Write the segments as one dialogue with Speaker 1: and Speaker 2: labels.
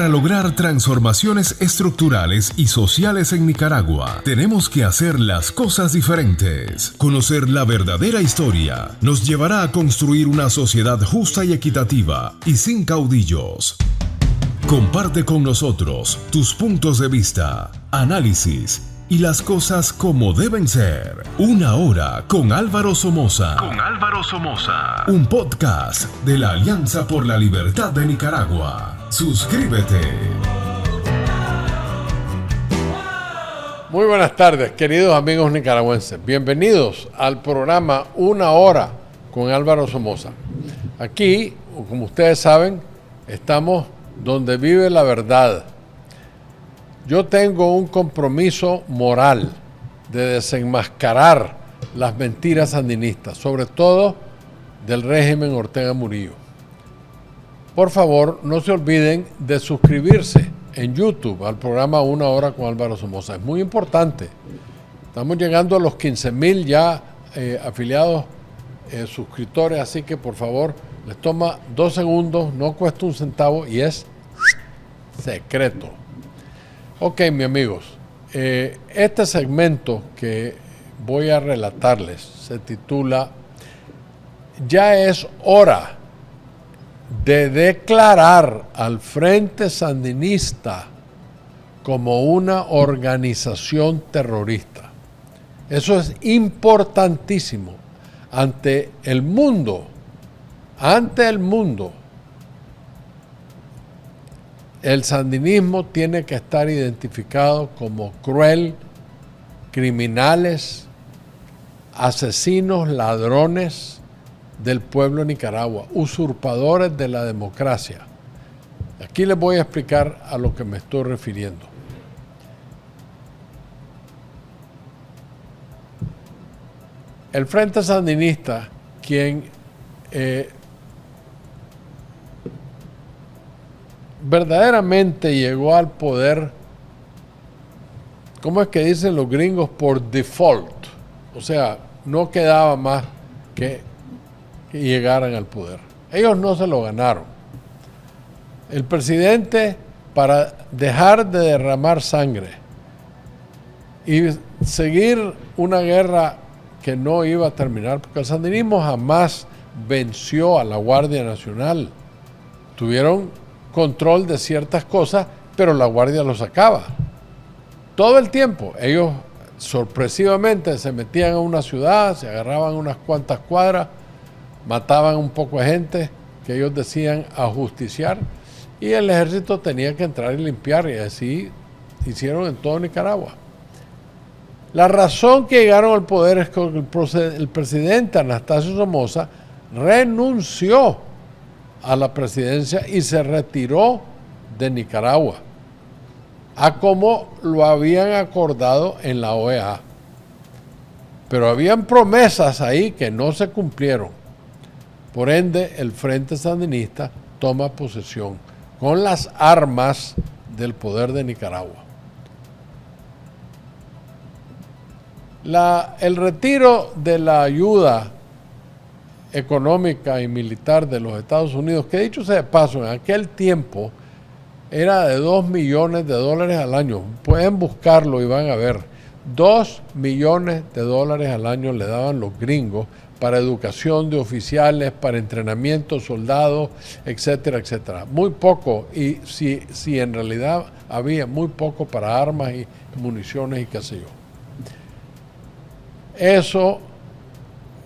Speaker 1: Para lograr transformaciones estructurales y sociales en Nicaragua, tenemos que hacer las cosas diferentes. Conocer la verdadera historia nos llevará a construir una sociedad justa y equitativa y sin caudillos. Comparte con nosotros tus puntos de vista, análisis y las cosas como deben ser. Una hora con Álvaro Somoza. Un podcast de la Alianza por la Libertad de Nicaragua. Suscríbete.
Speaker 2: Muy buenas tardes, queridos amigos nicaragüenses. Bienvenidos al programa Una Hora con Álvaro Somoza. Aquí, como ustedes saben, estamos donde vive la verdad. Yo tengo un compromiso moral de desenmascarar las mentiras sandinistas, sobre todo del régimen Ortega Murillo. Por favor, no se olviden de suscribirse en YouTube al programa Una Hora con Álvaro Somoza. Es muy importante. Estamos llegando a los 15,000 ya afiliados, suscriptores, así que por favor, les toma 2 segundos, no cuesta un centavo y es secreto. Ok, mis amigos, este segmento que voy a relatarles se titula "Ya es hora de declarar al Frente Sandinista como una organización terrorista". Eso es importantísimo ante el mundo. El sandinismo tiene que estar identificado como cruel, criminales, asesinos, ladrones del pueblo de Nicaragua, usurpadores de la democracia. Aquí les voy a explicar a lo que me estoy refiriendo. El Frente Sandinista, quien verdaderamente llegó al poder, ¿cómo es que dicen los gringos? Por default. O sea, no quedaba más que llegaran al poder. Ellos no se lo ganaron. El presidente, para dejar de derramar sangre y seguir una guerra que no iba a terminar, porque el sandinismo jamás venció a la Guardia Nacional. Tuvieron control de ciertas cosas, pero la Guardia lo sacaba. Todo el tiempo, ellos sorpresivamente se metían a una ciudad, se agarraban unas cuantas cuadras, mataban un poco de gente que ellos decían ajusticiar, y el ejército tenía que entrar y limpiar, y así hicieron en todo Nicaragua. La razón que llegaron al poder es que el presidente Anastasio Somoza renunció a la presidencia y se retiró de Nicaragua, a como lo habían acordado en la OEA. Pero habían promesas ahí que no se cumplieron. Por ende, el Frente Sandinista toma posesión con las armas del poder de Nicaragua. El retiro de la ayuda económica y militar de los Estados Unidos, que dicho sea de paso, en aquel tiempo era de $2 millones al año. Pueden buscarlo y van a ver. $2 millones al año le daban los gringos para educación de oficiales, para entrenamiento, soldados, etcétera, etcétera. Muy poco, y si en realidad había muy poco para armas y municiones y qué sé yo. Eso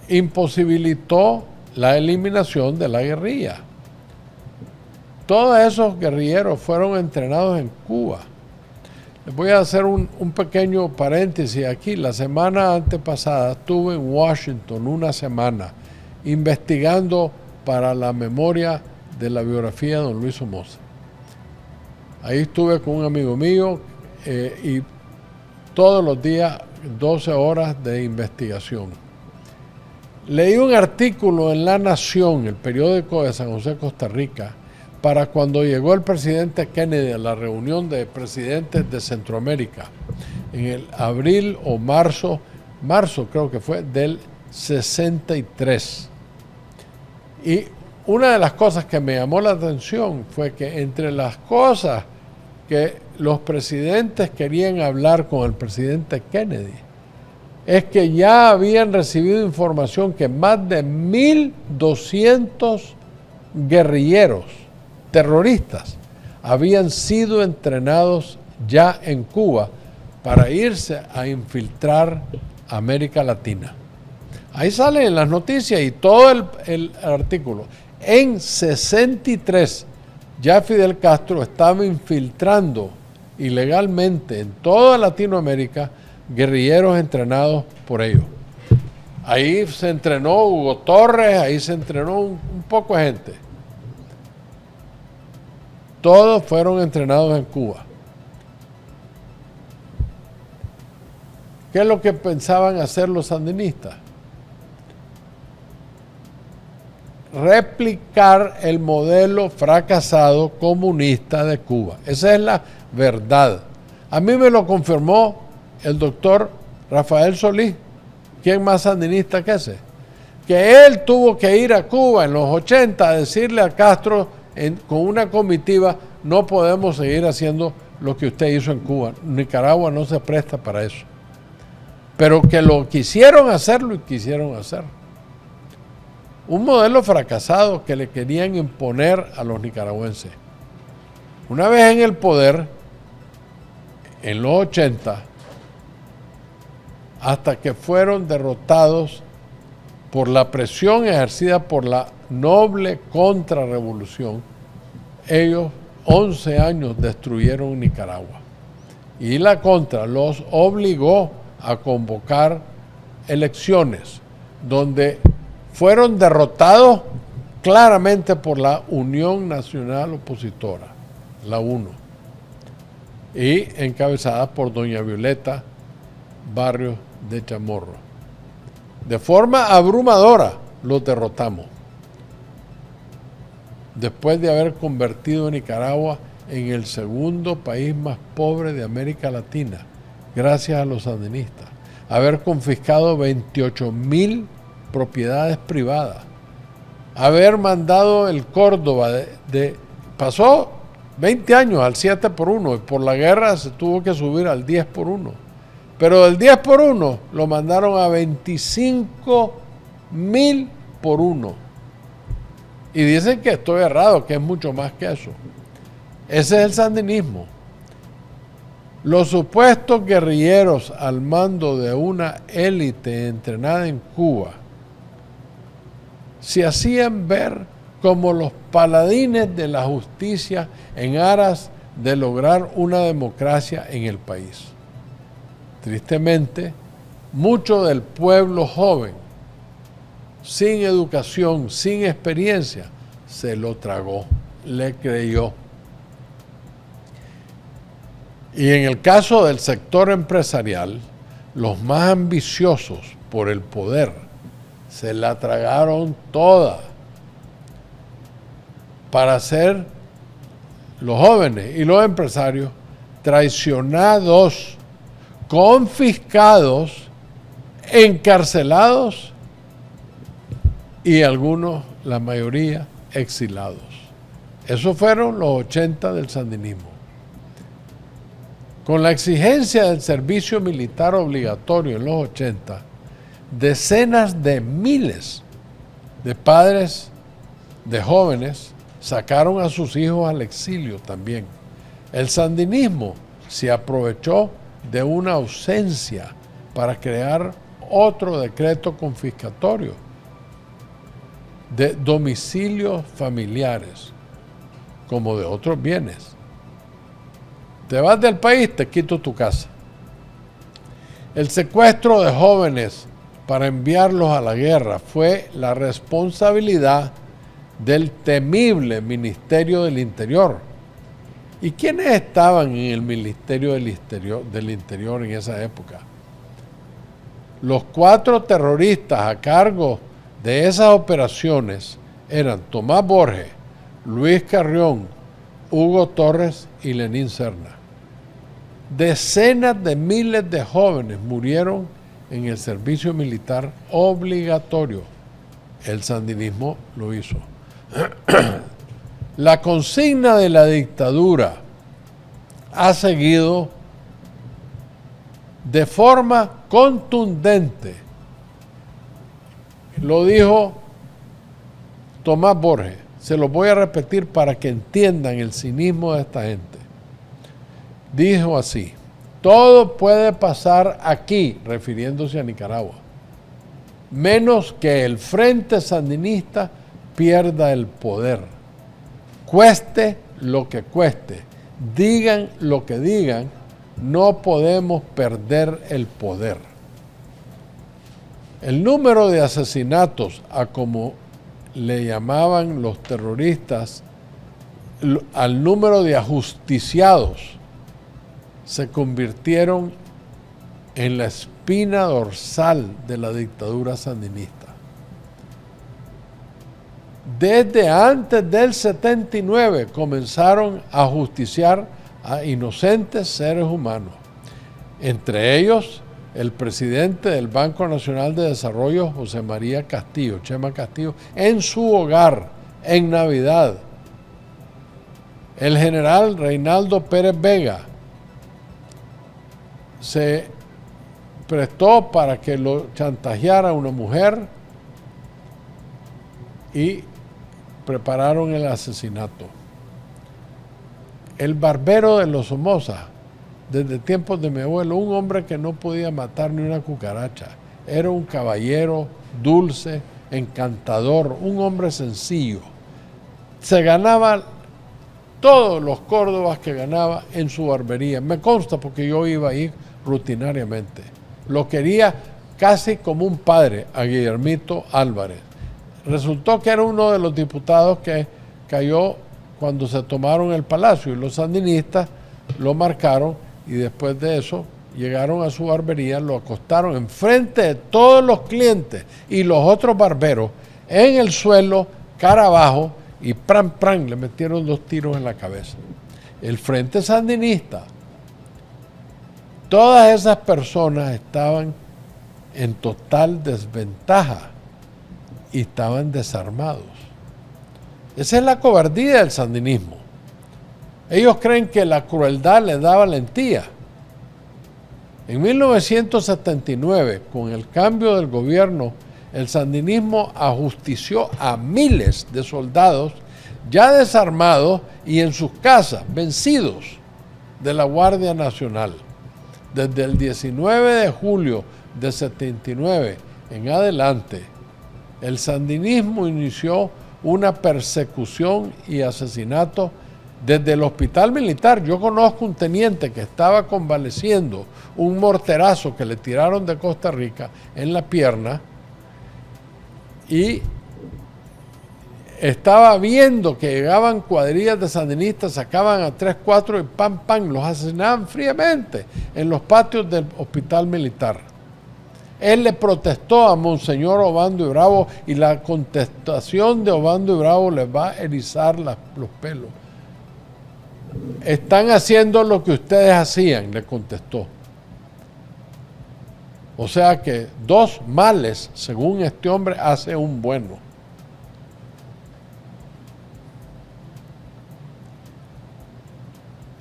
Speaker 2: imposibilitó la eliminación de la guerrilla. Todos esos guerrilleros fueron entrenados en Cuba. Les voy a hacer un pequeño paréntesis aquí. La semana antepasada estuve en Washington una semana investigando para la memoria de la biografía de don Luis Somoza. Ahí estuve con un amigo mío y todos los días 12 horas de investigación. Leí un artículo en La Nación, el periódico de San José, Costa Rica, para cuando llegó el presidente Kennedy a la reunión de presidentes de Centroamérica, en el abril o marzo creo que fue, del 63. Y una de las cosas que me llamó la atención fue que entre las cosas que los presidentes querían hablar con el presidente Kennedy, es que ya habían recibido información que más de 1.200 guerrilleros, terroristas, habían sido entrenados ya en Cuba para irse a infiltrar América Latina. Ahí sale en las noticias y todo el artículo. En 63, ya Fidel Castro estaba infiltrando ilegalmente en toda Latinoamérica guerrilleros entrenados por ellos. Ahí se entrenó Hugo Torres, ahí se entrenó un poco de gente. Todos fueron entrenados en Cuba. ¿Qué es lo que pensaban hacer los sandinistas? Replicar el modelo fracasado comunista de Cuba. Esa es la verdad. A mí me lo confirmó el doctor Rafael Solís. ¿Quién más sandinista que ese? Que él tuvo que ir a Cuba en los 80 a decirle a Castro con una comitiva: no podemos seguir haciendo lo que usted hizo en Cuba. Nicaragua no se presta para eso. Pero que lo quisieron hacer, lo quisieron hacer. Un modelo fracasado que le querían imponer a los nicaragüenses. Una vez en el poder, en los 80, hasta que fueron derrotados por la presión ejercida por la noble contrarrevolución, ellos 11 años destruyeron Nicaragua. Y la contra los obligó a convocar elecciones donde fueron derrotados claramente por la Unión Nacional Opositora, la UNO, y encabezada por doña Violeta Barrios de Chamorro. De forma abrumadora los derrotamos, después de haber convertido a Nicaragua en el segundo país más pobre de América Latina, gracias a los sandinistas, haber confiscado 28,000 propiedades privadas, haber mandado el Córdoba pasó 20 años al 7x1 y por la guerra se tuvo que subir al 10x1, pero del 10x1 lo mandaron a 25,000 por 1 y dicen que estoy errado, que es mucho más que eso. Ese es el sandinismo. Los supuestos guerrilleros al mando de una élite entrenada en Cuba se hacían ver como los paladines de la justicia en aras de lograr una democracia en el país. Tristemente, mucho del pueblo joven, sin educación, sin experiencia, se lo tragó, le creyó. Y en el caso del sector empresarial, los más ambiciosos por el poder se la tragaron toda para ser los jóvenes y los empresarios traicionados, confiscados, encarcelados y algunos, la mayoría, exilados. Esos fueron los 80 del sandinismo. Con la exigencia del servicio militar obligatorio en los 80, decenas de miles de padres de jóvenes sacaron a sus hijos al exilio también. El sandinismo se aprovechó de una ausencia para crear otro decreto confiscatorio de domicilios familiares, como de otros bienes. Te vas del país, te quito tu casa. El secuestro de jóvenes para enviarlos a la guerra fue la responsabilidad del temible Ministerio del Interior. ¿Y quiénes estaban en el Ministerio del Interior en esa época? Los 4 terroristas a cargo de esas operaciones eran Tomás Borges, Luis Carrión, Hugo Torres y Lenín Serna. Decenas de miles de jóvenes murieron en el servicio militar obligatorio. El sandinismo lo hizo. La consigna de la dictadura ha seguido de forma contundente. Lo dijo Tomás Borges. Se los voy a repetir para que entiendan el cinismo de esta gente. Dijo así: todo puede pasar aquí, refiriéndose a Nicaragua, menos que el Frente Sandinista pierda el poder. Cueste lo que cueste, digan lo que digan, no podemos perder el poder. El número de asesinatos, a como le llamaban los terroristas, al número de ajusticiados, se convirtieron en la espina dorsal de la dictadura sandinista. Desde antes del 79 comenzaron a justiciar a inocentes seres humanos, entre ellos el presidente del Banco Nacional de Desarrollo, José María Castillo, Chema Castillo, en su hogar, en Navidad. El general Reinaldo Pérez Vega se prestó para que lo chantajeara una mujer y prepararon el asesinato. El barbero de los Somoza, desde tiempos de mi abuelo, un hombre que no podía matar ni una cucaracha, era un caballero dulce, encantador, un hombre sencillo. Se ganaba todos los córdobas que ganaba en su barbería. Me consta porque yo iba ahí rutinariamente. Lo quería casi como un padre a Guillermito Álvarez. Resultó que era uno de los diputados que cayó cuando se tomaron el palacio y los sandinistas lo marcaron y después de eso llegaron a su barbería, lo acostaron enfrente de todos los clientes y los otros barberos en el suelo, cara abajo, y pran, le metieron 2 tiros en la cabeza. El Frente Sandinista, todas esas personas estaban en total desventaja y estaban desarmados. Esa es la cobardía del sandinismo. Ellos creen que la crueldad les da valentía. En 1979, con el cambio del gobierno, el sandinismo ajustició a miles de soldados ya desarmados y en sus casas, vencidos, de la Guardia Nacional. Desde el 19 de julio de 79 en adelante, el sandinismo inició una persecución y asesinato desde el hospital militar. Yo conozco un teniente que estaba convaleciendo un morterazo que le tiraron de Costa Rica en la pierna y estaba viendo que llegaban cuadrillas de sandinistas, sacaban a 3, 4 y pam, los asesinaban fríamente en los patios del hospital militar. Él le protestó a Monseñor Obando y Bravo y la contestación de Obando y Bravo les va a erizar los pelos. Están haciendo lo que ustedes hacían, le contestó. O sea que 2 males, según este hombre, hace un bueno.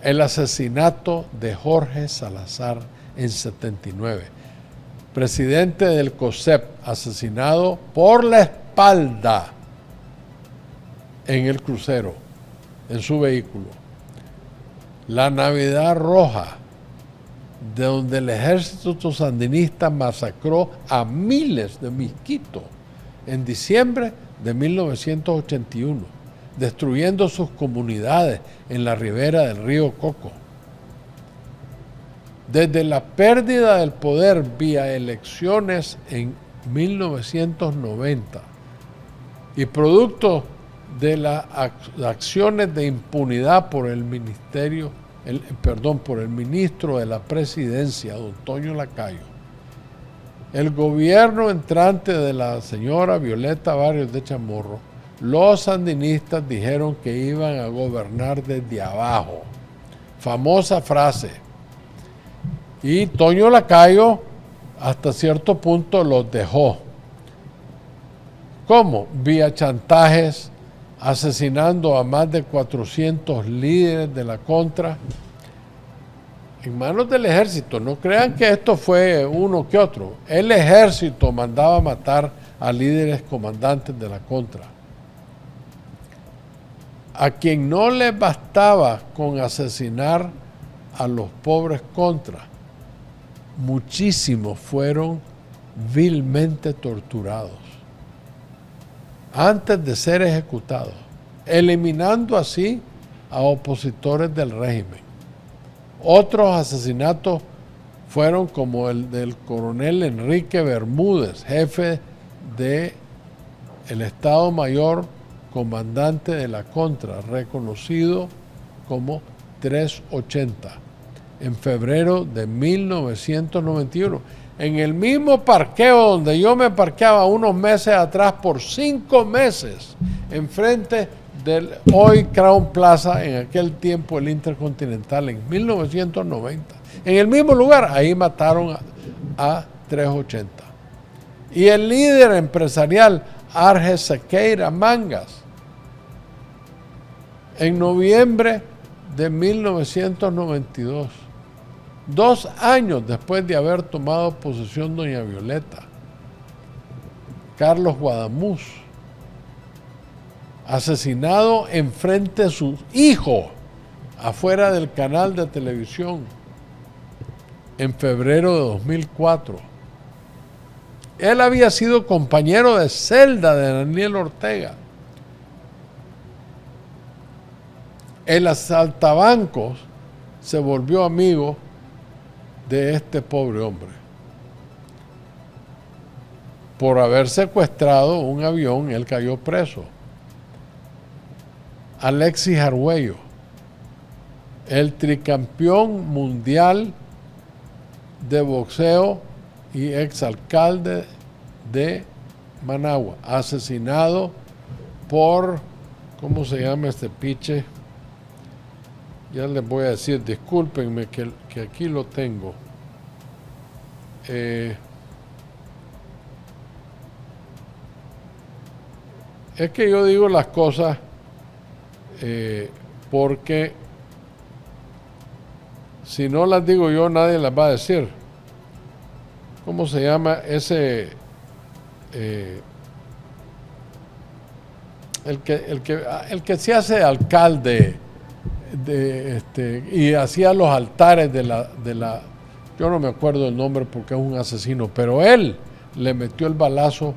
Speaker 2: El asesinato de Jorge Salazar en 79. Presidente del COSEP, asesinado por la espalda en el crucero, en su vehículo. La Navidad Roja, de donde el ejército sandinista masacró a miles de misquitos en diciembre de 1981, destruyendo sus comunidades en la ribera del río Coco. Desde la pérdida del poder vía elecciones en 1990 y producto de las acciones de impunidad por el ministro de la Presidencia, don Toño Lacayo, el gobierno entrante de la señora Violeta Barrios de Chamorro, los sandinistas dijeron que iban a gobernar desde abajo. Famosa frase. Y Toño Lacayo hasta cierto punto los dejó. ¿Cómo? Vía chantajes asesinando a más de 400 líderes de la Contra en manos del ejército. No crean que esto fue uno que otro. El ejército mandaba matar a líderes comandantes de la Contra. A quien no le bastaba con asesinar a los pobres Contra, muchísimos fueron vilmente torturados antes de ser ejecutados, eliminando así a opositores del régimen. Otros asesinatos fueron como el del coronel Enrique Bermúdez, jefe del Estado Mayor, comandante de la Contra, reconocido como 380, en febrero de 1991, en el mismo parqueo donde yo me parqueaba unos meses atrás por 5 meses, enfrente del hoy Crown Plaza, en aquel tiempo el Intercontinental, en 1990. En el mismo lugar, ahí mataron a 380. Y el líder empresarial, Arge Sequeira Mangas, en noviembre de 1992, 2 años después de haber tomado posesión doña Violeta, Carlos Guadamuz, asesinado enfrente de su hijo, afuera del canal de televisión, en febrero de 2004. Él había sido compañero de celda de Daniel Ortega. El asaltabancos se volvió amigo de este pobre hombre por haber secuestrado un avión. Él cayó preso. Alexis Arguello, el tricampeón mundial de boxeo y exalcalde de Managua, asesinado por, ¿cómo se llama este piche? Ya les voy a decir, discúlpenme que aquí lo tengo. Es que yo digo las cosas porque si no las digo yo, nadie las va a decir. ¿Cómo se llama ese? El que se hace alcalde y hacía los altares de la, yo no me acuerdo el nombre porque es un asesino, pero él le metió el balazo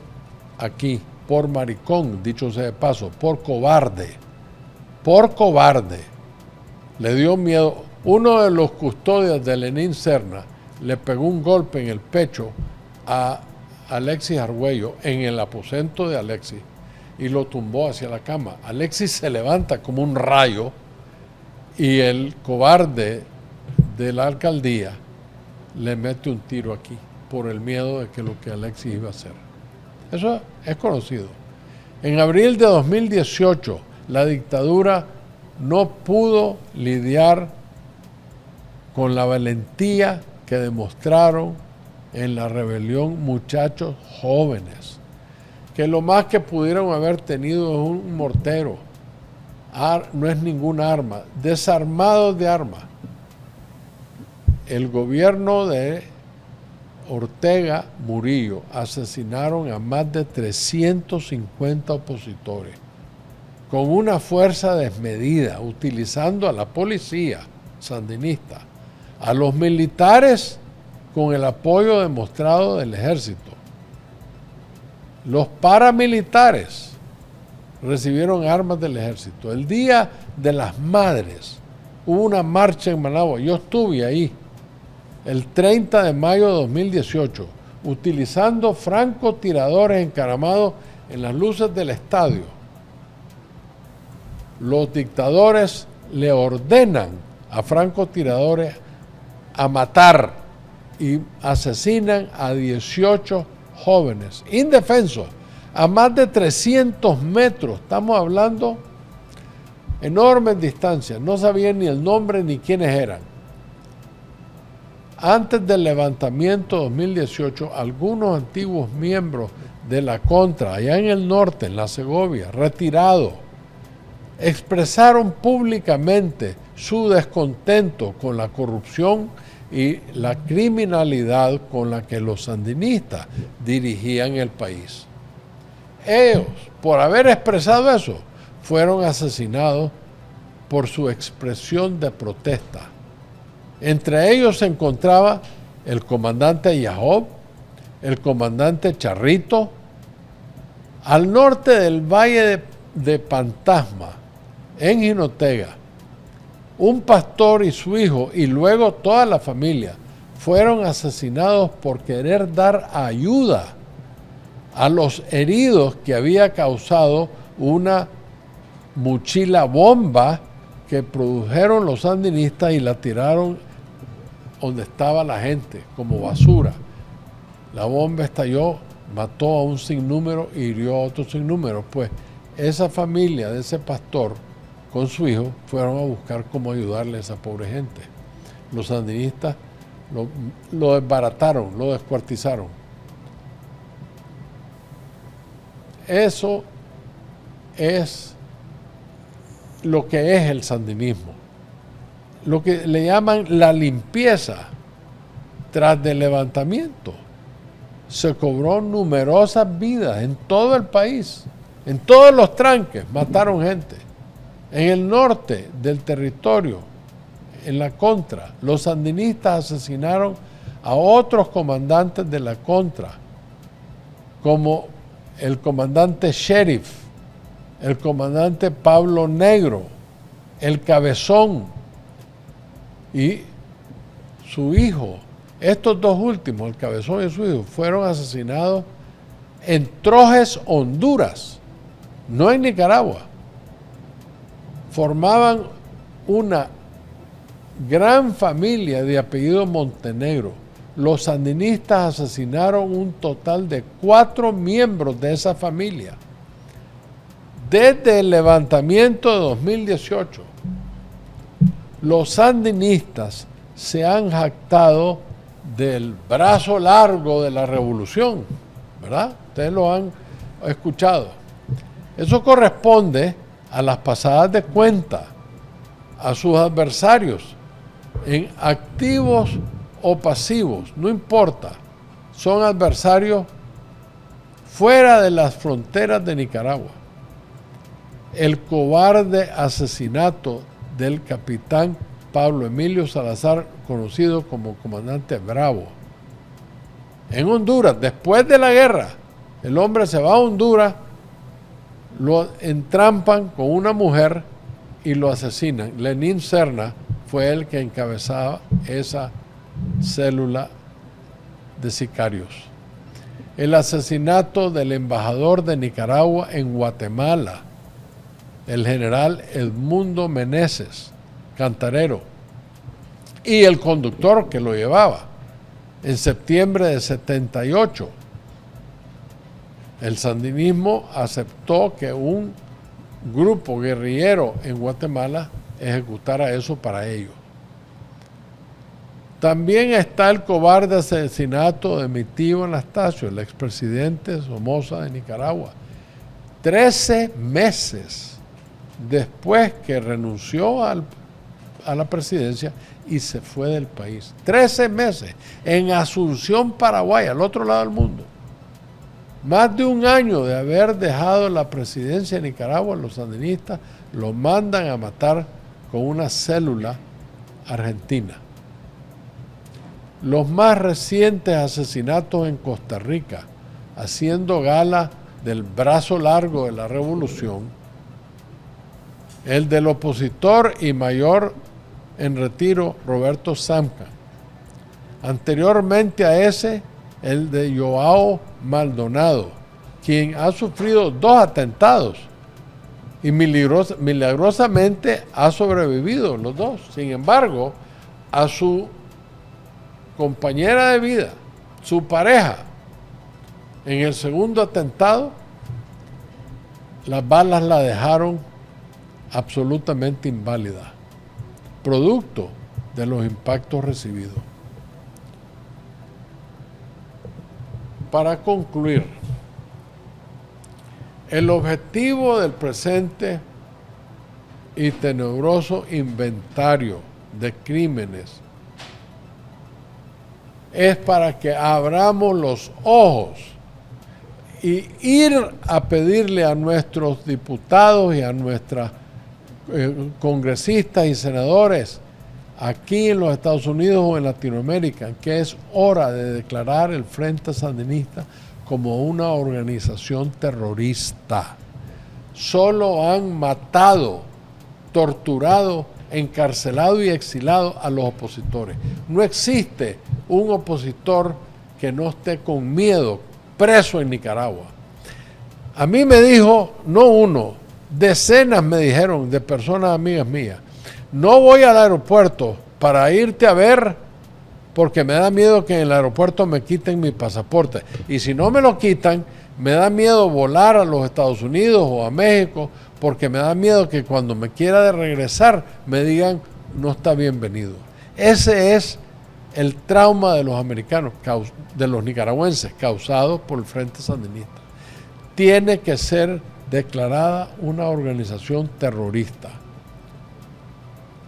Speaker 2: aquí, por maricón, dicho sea de paso, por cobarde, le dio miedo. Uno de los custodios de Lenín Serna le pegó un golpe en el pecho a Alexis Arguello en el aposento de Alexis y lo tumbó hacia la cama. Alexis se levanta como un rayo y el cobarde de la alcaldía le mete un tiro aquí por el miedo de que lo que Alexis iba a hacer. Eso es conocido. En abril de 2018, la dictadura no pudo lidiar con la valentía que demostraron en la rebelión muchachos jóvenes, que lo más que pudieron haber tenido es un mortero, no es ningún arma, desarmados de armas. El gobierno de Ortega Murillo asesinaron a más de 350 opositores con una fuerza desmedida, utilizando a la policía sandinista, a los militares con el apoyo demostrado del ejército. Los paramilitares recibieron armas del ejército. El Día de las Madres hubo una marcha en Managua, yo estuve ahí, el 30 de mayo de 2018, utilizando francotiradores encaramados en las luces del estadio. Los dictadores le ordenan a francotiradores a matar y asesinan a 18 jóvenes indefensos a más de 300 metros. Estamos hablando enormes distancias. No sabían ni el nombre ni quiénes eran. Antes del levantamiento 2018, algunos antiguos miembros de la Contra, allá en el norte, en la Segovia, retirados, expresaron públicamente su descontento con la corrupción y la criminalidad con la que los sandinistas dirigían el país. Ellos, por haber expresado eso, fueron asesinados por su expresión de protesta. Entre ellos se encontraba el comandante Yahob, el comandante Charrito. Al norte del Valle de Pantasma, en Jinotega, un pastor y su hijo, y luego toda la familia, fueron asesinados por querer dar ayuda a los heridos que había causado una mochila bomba que produjeron los sandinistas y la tiraron donde estaba la gente, como basura. La bomba estalló, mató a un sinnúmero y hirió a otro sinnúmero. Pues esa familia de ese pastor con su hijo fueron a buscar cómo ayudarle a esa pobre gente. Los sandinistas lo desbarataron, lo descuartizaron. Eso es lo que es el sandinismo. Lo que le llaman la limpieza tras del levantamiento. Se cobró numerosas vidas en todo el país, en todos los tranques, mataron gente. En el norte del territorio, en la Contra, los sandinistas asesinaron a otros comandantes de la Contra, como el comandante Sheriff, el comandante Pablo Negro, el Cabezón y su hijo. Estos dos últimos, el Cabezón y su hijo, fueron asesinados en Trojes, Honduras, no en Nicaragua. Formaban una gran familia de apellido Montenegro. Los sandinistas asesinaron un total de 4 miembros de esa familia. Desde el levantamiento de 2018, los sandinistas se han jactado del brazo largo de la revolución, ¿verdad? Ustedes lo han escuchado. Eso corresponde a las pasadas de cuenta a sus adversarios, en activos o pasivos, no importa, son adversarios fuera de las fronteras de Nicaragua. El cobarde asesinato del capitán Pablo Emilio Salazar, conocido como comandante Bravo, en Honduras, después de la guerra, el hombre se va a Honduras, lo entrampan con una mujer y lo asesinan. Lenín Serna fue el que encabezaba esa célula de sicarios. El asesinato del embajador de Nicaragua en Guatemala, el general Edmundo Meneses, Cantarero, y el conductor que lo llevaba, en septiembre de 78. El sandinismo aceptó que un grupo guerrillero en Guatemala ejecutara eso para ellos. También está el cobarde asesinato de mi tío Anastasio, el expresidente Somoza de Nicaragua. 13 meses después que renunció a la presidencia y se fue del país. 13 meses en Asunción, Paraguay, al otro lado del mundo. Más de un año de haber dejado la presidencia de Nicaragua, los sandinistas lo mandan a matar con una célula argentina. Los más recientes asesinatos en Costa Rica, haciendo gala del brazo largo de la revolución, el del opositor y mayor en retiro Roberto Samca. Anteriormente a ese, el de Joao Maldonado, quien ha sufrido 2 atentados y milagrosamente ha sobrevivido los 2. Sin embargo, a su compañera de vida, su pareja, en el segundo atentado, las balas la dejaron absolutamente inválida, producto de los impactos recibidos. Para concluir, el objetivo del presente y tenebroso inventario de crímenes es para que abramos los ojos y ir a pedirle a nuestros diputados y a nuestros congresistas y senadores aquí en los Estados Unidos o en Latinoamérica que es hora de declarar el Frente Sandinista como una organización terrorista. Solo han matado, torturado, encarcelado y exilado a los opositores. No existe un opositor que no esté con miedo preso en Nicaragua. A mí me dijo, no uno, decenas me dijeron de personas amigas mías, no voy al aeropuerto para irte a ver porque me da miedo que en el aeropuerto me quiten mi pasaporte. Y si no me lo quitan, me da miedo volar a los Estados Unidos o a México porque me da miedo que cuando me quiera de regresar me digan no está bienvenido. Ese es el trauma de los americanos, de los nicaragüenses, causado por el Frente Sandinista. Tiene que ser declarada una organización terrorista,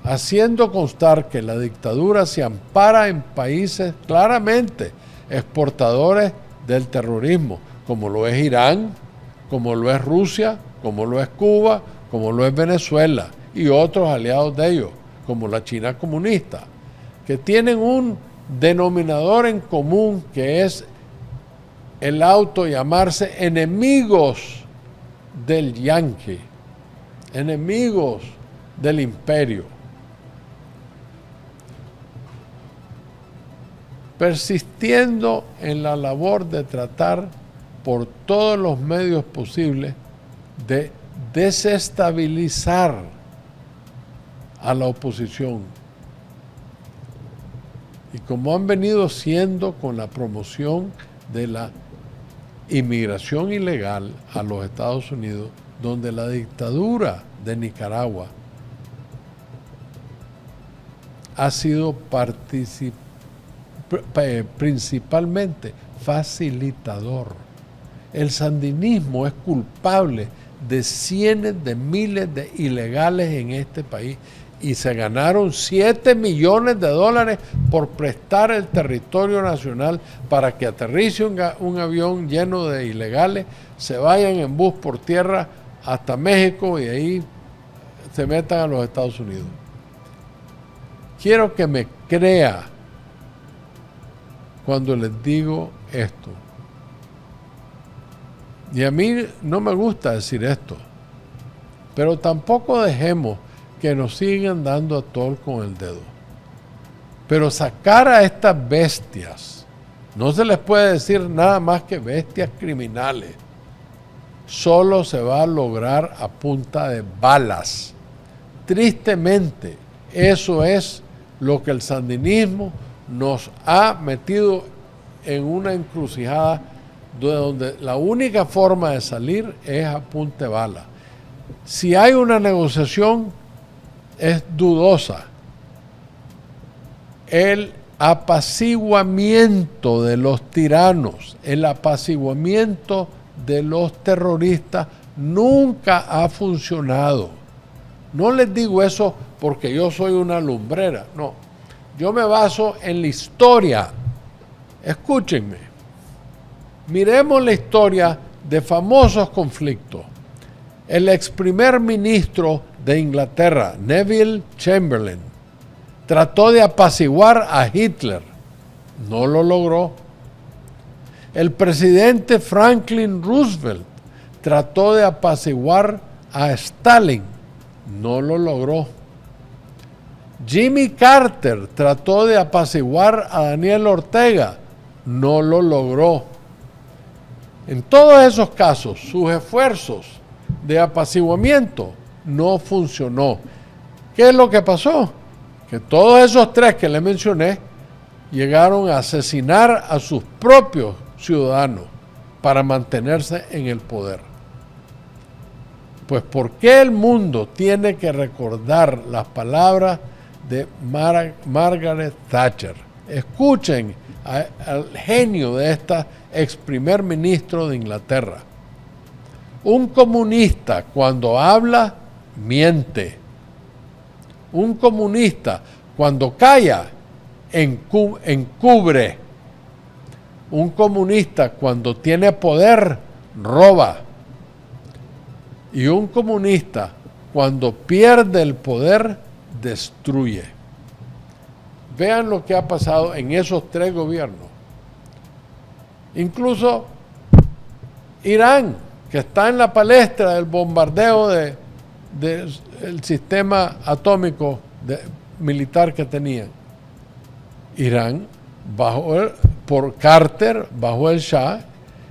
Speaker 2: haciendo constar que la dictadura se ampara en países claramente exportadores del terrorismo, como lo es Irán, como lo es Rusia, como lo es Cuba, como lo es Venezuela y otros aliados de ellos, como la China comunista, que tienen un denominador en común que es el autollamarse enemigos del yanqui, enemigos del imperio. Persistiendo en la labor de tratar por todos los medios posibles de desestabilizar a la oposición. Y como han venido siendo con la promoción de la inmigración ilegal a los Estados Unidos, donde la dictadura de Nicaragua ha sido principalmente facilitador. El sandinismo es culpable de cientos de miles de ilegales en este país y se ganaron $7 millones por prestar el territorio nacional para que aterrice un avión lleno de ilegales, se vayan en bus por tierra hasta México y ahí se metan a los Estados Unidos. Quiero que me crea cuando les digo esto. Y a mí no me gusta decir esto, pero tampoco dejemos que nos sigan dando a tol con el dedo. Pero sacar a estas bestias, no se les puede decir nada más que bestias criminales, solo se va a lograr a punta de balas. Tristemente, eso es lo que el sandinismo nos ha metido en una encrucijada donde la única forma de salir es a punta de bala. Si hay una negociación, es dudosa. El apaciguamiento de los tiranos, el apaciguamiento de los terroristas nunca ha funcionado. No les digo eso porque yo soy una lumbrera, no. Yo me baso en la historia. Escúchenme. Miremos la historia de famosos conflictos. El ex primer ministro de Inglaterra, Neville Chamberlain, trató de apaciguar a Hitler. No lo logró. El presidente Franklin Roosevelt trató de apaciguar a Stalin. No lo logró. Jimmy Carter trató de apaciguar a Daniel Ortega. No lo logró. En todos esos casos, sus esfuerzos de apaciguamiento no funcionó. ¿Qué es lo que pasó? Que todos esos tres que le mencioné llegaron a asesinar a sus propios ciudadanos para mantenerse en el poder. Pues ¿por qué el mundo tiene que recordar las palabras de Margaret Thatcher? Escuchen al genio de esta ex primer ministro de Inglaterra. Un comunista cuando habla, miente. Un comunista, cuando calla, encubre. Un comunista, cuando tiene poder, roba. Y un comunista, cuando pierde el poder, destruye. Vean lo que ha pasado en esos 3 gobiernos. Incluso Irán, que está en la palestra del bombardeo del sistema atómico militar que tenían. Irán, por Carter, bajo el Shah,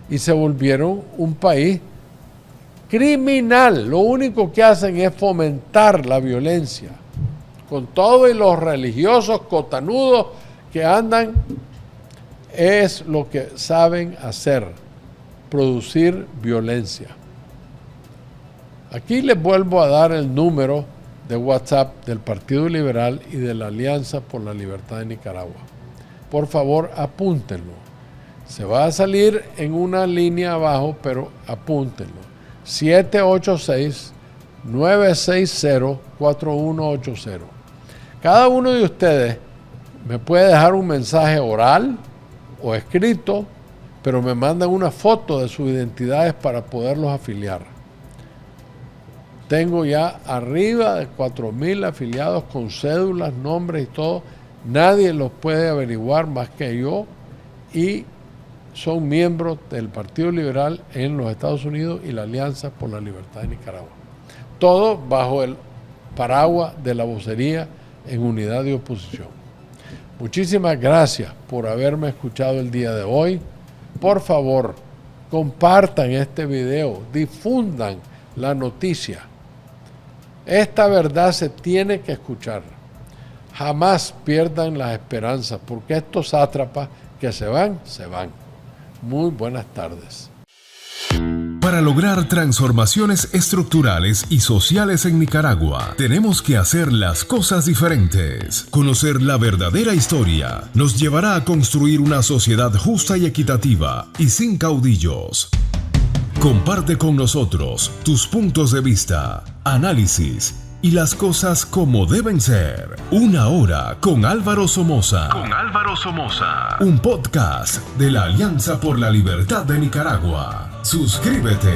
Speaker 2: y se volvieron un país criminal. Lo único que hacen es fomentar la violencia. Con todo y los religiosos cotanudos que andan, es lo que saben hacer, producir violencia. Aquí les vuelvo a dar el número de WhatsApp del Partido Liberal y de la Alianza por la Libertad de Nicaragua. Por favor, apúntenlo. Se va a salir en una línea abajo, pero apúntenlo. 786-960-4180. Cada uno de ustedes me puede dejar un mensaje oral o escrito, pero me mandan una foto de sus identidades para poderlos afiliar. Tengo ya arriba de 4,000 afiliados con cédulas, nombres y todo. Nadie los puede averiguar más que yo, y son miembros del Partido Liberal en los Estados Unidos y la Alianza por la Libertad de Nicaragua. Todo bajo el paraguas de la vocería en unidad de oposición. Muchísimas gracias por haberme escuchado el día de hoy. Por favor, compartan este video, difundan la noticia. Esta verdad se tiene que escuchar. Jamás pierdan las esperanzas, porque estos sátrapas que se van, se van. Muy buenas tardes.
Speaker 1: Para lograr transformaciones estructurales y sociales en Nicaragua, tenemos que hacer las cosas diferentes. Conocer la verdadera historia nos llevará a construir una sociedad justa y equitativa y sin caudillos. Comparte con nosotros tus puntos de vista, análisis y las cosas como deben ser. Una hora con Álvaro Somoza. Un podcast de la Alianza por la Libertad de Nicaragua. Suscríbete.